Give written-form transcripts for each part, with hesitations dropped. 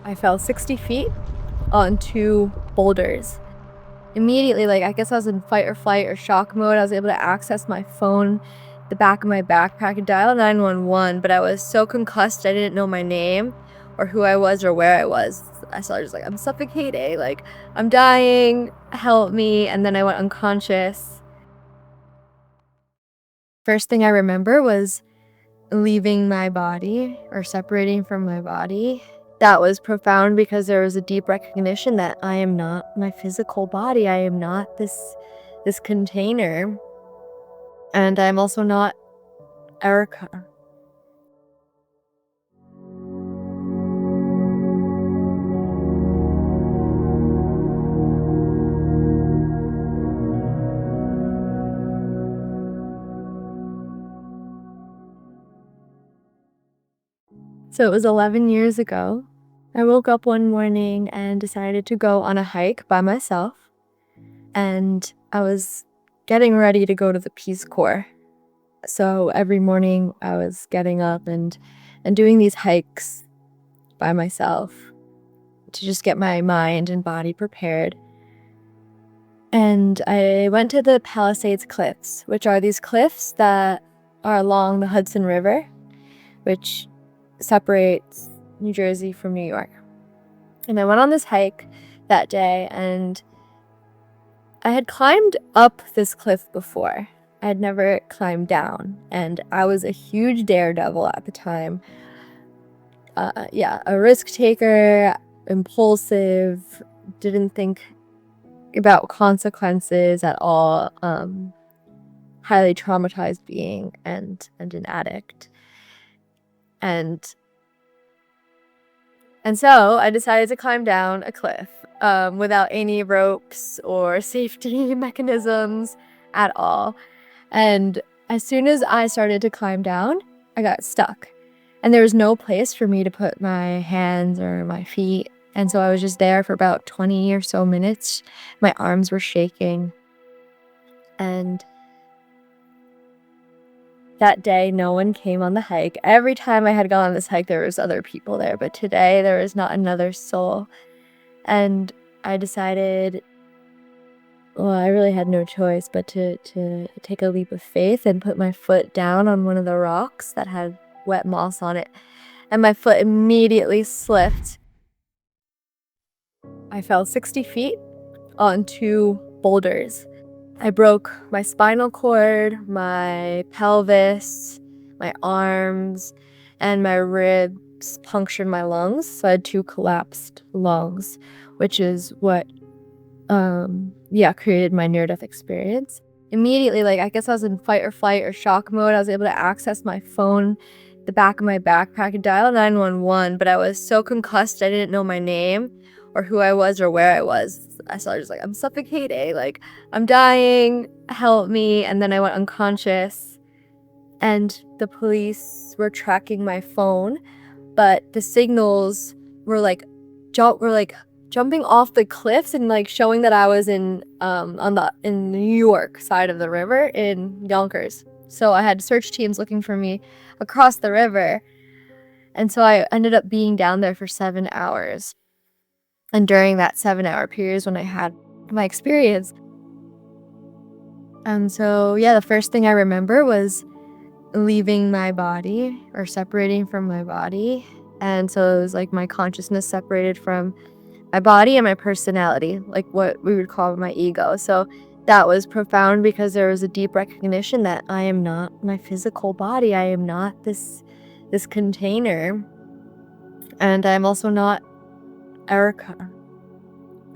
I fell 60 feet on 2 boulders. Immediately, I guess I was in fight or flight or shock mode. I was able to access my phone, the back of my backpack, and dial 911, but I was so concussed I didn't know my name or who I was or where I was. I started just I'm suffocating, I'm dying, help me, and then I went unconscious. First thing I remember was leaving my body or separating from my body. That was profound because there was a deep recognition that I am not my physical body. I am not this container. And I'm also not Erika. So it was 11 years ago. I woke up one morning and decided to go on a hike by myself. And I was getting ready to go to the Peace Corps. So every morning I was getting up and doing these hikes by myself to just get my mind and body prepared. And I went to the Palisades Cliffs, which are these cliffs that are along the Hudson River, which separates New Jersey from New York. And I went on this hike that day, and I had climbed up this cliff before. I had never climbed down, and I was a huge daredevil at the time. A risk taker, impulsive, didn't think about consequences at all, highly traumatized being, and an addict. And so I decided to climb down a cliff without any ropes or safety mechanisms at all. And as soon as I started to climb down, I got stuck. And there was no place for me to put my hands or my feet. And so I was just there for about 20 or so minutes. My arms were shaking. And that day, no one came on the hike. Every time I had gone on this hike, there was other people there. But today, there was not another soul. And I decided, well, I really had no choice but to take a leap of faith and put my foot down on one of the rocks that had wet moss on it. And my foot immediately slipped. I fell 60 feet on 2 boulders. I broke my spinal cord, my pelvis, my arms, and my ribs punctured my lungs. So I had 2 collapsed lungs, which is what created my near-death experience. Immediately, I guess I was in fight or flight or shock mode. I was able to access my phone, the back of my backpack, and dial 911, but I was so concussed I didn't know my name or who I was or where I was. I started just I'm suffocating, I'm dying, help me, and then I went unconscious. And the police were tracking my phone, but the signals were jumping off the cliffs and showing that I was in New York side of the river in Yonkers. So I had search teams looking for me across the river. And so I ended up being down there for 7 hours. And during that 7-hour period is when I had my experience. And so, the first thing I remember was leaving my body or separating from my body. And so it was my consciousness separated from my body and my personality, what we would call my ego. So that was profound because there was a deep recognition that I am not my physical body. I am not this container. And I'm also not Erika.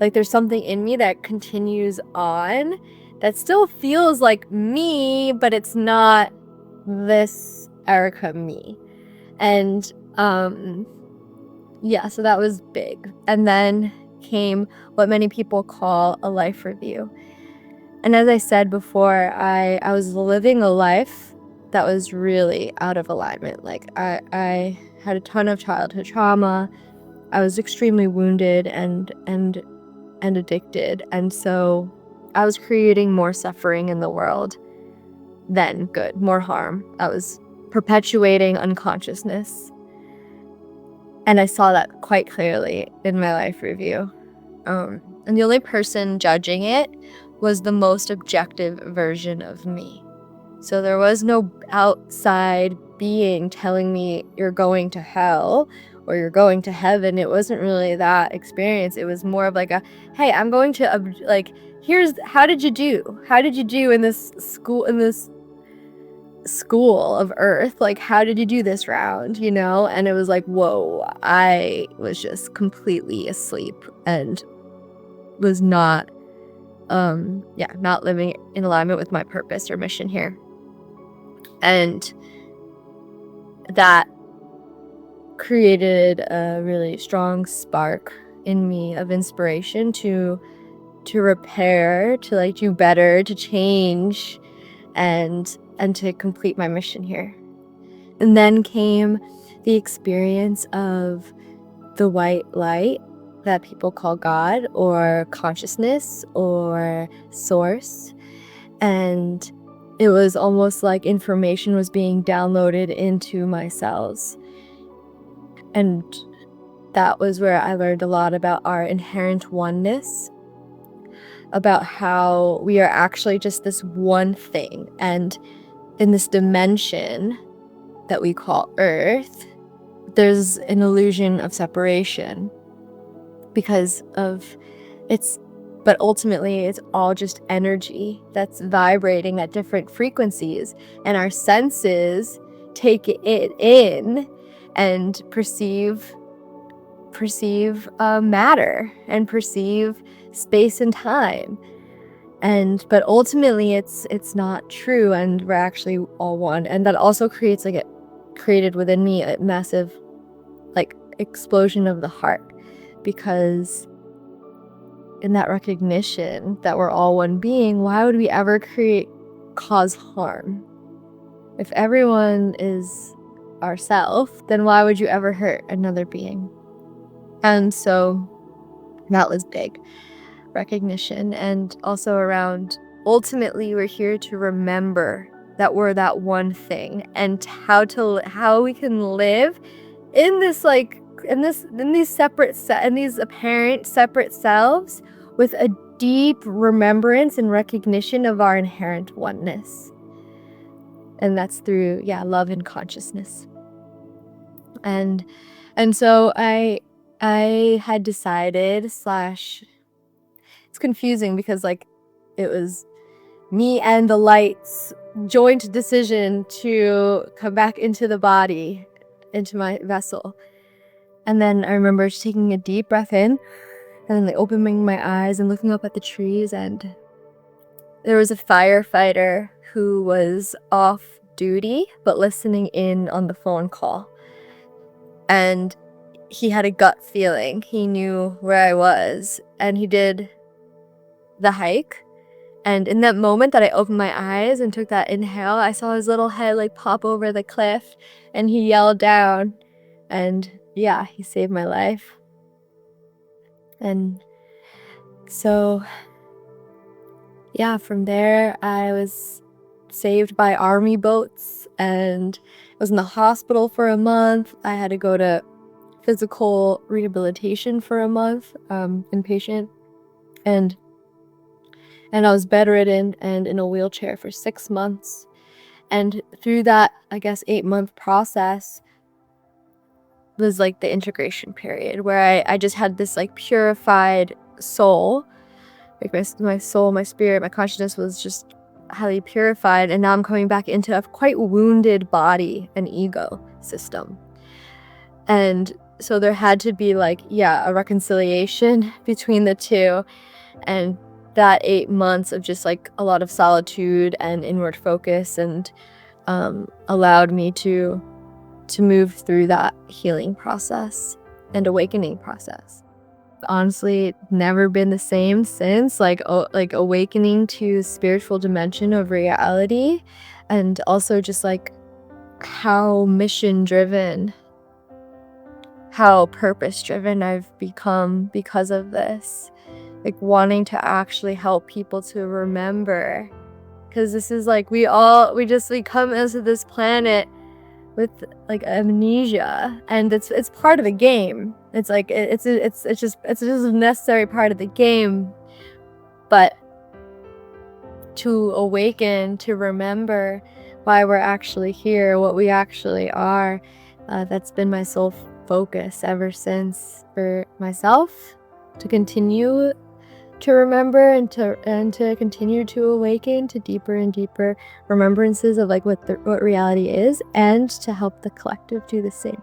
There's something in me that continues on that still feels like me, but it's not this Erika me. And so that was big. And then came what many people call a life review. And as I said before, I was living a life that was really out of alignment. I had a ton of childhood trauma. I was extremely wounded and addicted. And so I was creating more suffering in the world than good, more harm. I was perpetuating unconsciousness. And I saw that quite clearly in my life review. And the only person judging it was the most objective version of me. So there was no outside being telling me you're going to hell or you're going to heaven. It wasn't really that experience. It was more of like a, hey, I'm going to, here's, how did you do? How did you do in this school of earth? Like, how did you do this round, And it was like, whoa, I was just completely asleep and was not living in alignment with my purpose or mission here. And that created a really strong spark in me of inspiration to repair, to do better, to change, and to complete my mission here. And then came the experience of the white light that people call God or consciousness or source. And it was almost like information was being downloaded into my cells. And that was where I learned a lot about our inherent oneness, about how we are actually just this one thing. And in this dimension that we call Earth, there's an illusion of separation because of but ultimately it's all just energy that's vibrating at different frequencies, and our senses take it in and perceive matter and perceive space and time, but ultimately it's not true, and we're actually all one. And that also created within me a massive explosion of the heart, because in that recognition that we're all one being, why would we ever cause harm? If everyone is ourself, then why would you ever hurt another being? And so that was big recognition. And also around, ultimately we're here to remember that we're that one thing, and how we can live in this in these apparent separate selves with a deep remembrance and recognition of our inherent oneness. And that's through love and consciousness. And so I had decided, it's confusing because it was me and the light's joint decision to come back into the body, into my vessel. And then I remember just taking a deep breath in and then opening my eyes and looking up at the trees, and there was a firefighter who was off duty but listening in on the phone call. And he had a gut feeling. He knew where I was, and he did the hike. And in that moment that I opened my eyes and took that inhale, I saw his little head pop over the cliff, and he yelled down, and he saved my life. And so from there I was saved by army boats and was in the hospital for a month. I had to go to physical rehabilitation for a month, inpatient, and I was bedridden and in a wheelchair for 6 months. And through that, 8-month process was the integration period where I just had this purified soul. My soul, my spirit, my consciousness was just highly purified, and now I'm coming back into a quite wounded body and ego system. And so there had to be a reconciliation between the two, and that 8 months of just a lot of solitude and inward focus, and allowed me to move through that healing process and awakening process. Honestly, never been the same since, awakening to spiritual dimension of reality, and also just how mission driven, how purpose driven I've become because of this, wanting to actually help people to remember, because this is we come into this planet with like amnesia, and it's part of the game. It's like it's just a necessary part of the game. But to awaken, to remember why we're actually here, what we actually are, that's been my sole focus ever since, for myself to continue to remember and to continue to awaken to deeper and deeper remembrances of like what reality is, and to help the collective do the same.